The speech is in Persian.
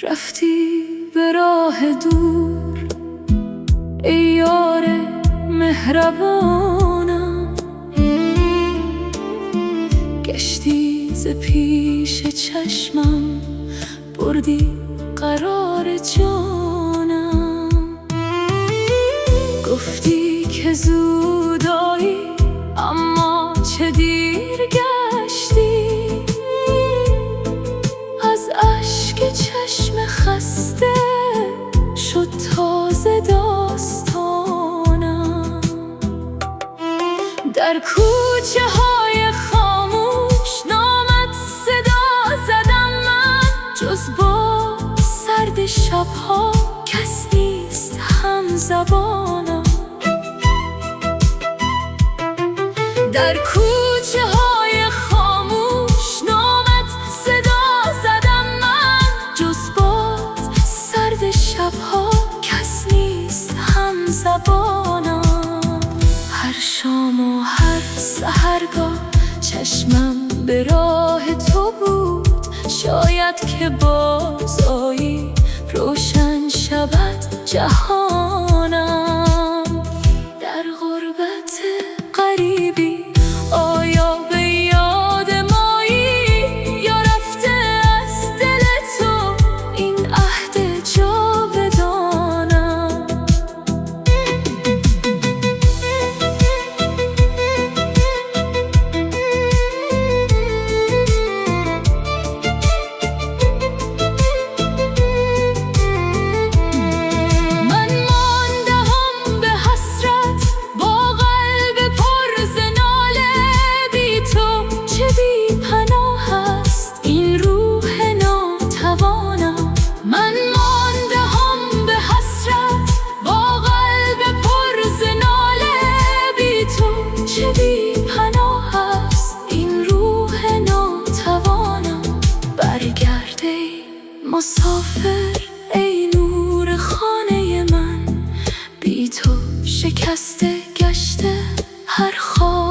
رفتی به راه دور ای یار مهربانم، گشتی ز پیش چشمم، بردی قرار جانم. گفتی که زود آیی اما چه دیر گشتی، از اشک چشم خسته شد تازه داستانم. در کوچه های خاموش نامت صدا زدم من، جز با سرد شبها کس نیست هم زبانم. در کوچه های خاموش نامت صدا زدم من، جز با سرد شبها کس نیست هم زبانم. هر شام و هر سحرگاه چشمم به راه تو بود، شاید که باز آیی روشن شود جهانم. در غربت غریبی آیا به یاد مایی، یا رفته از دل تو این عهد جاودانم. من ماندهم به حسرت با قلب پر ز ناله، بی تو چه بی پناه است این روح ناتوانم. من ماندهم به حسرت با قلب پر ز ناله، بی تو چه بی پناه است این روح ناتوانم. برگرد ای مسافر ای نور خانه من، بی تو شکسته گشته هر خواب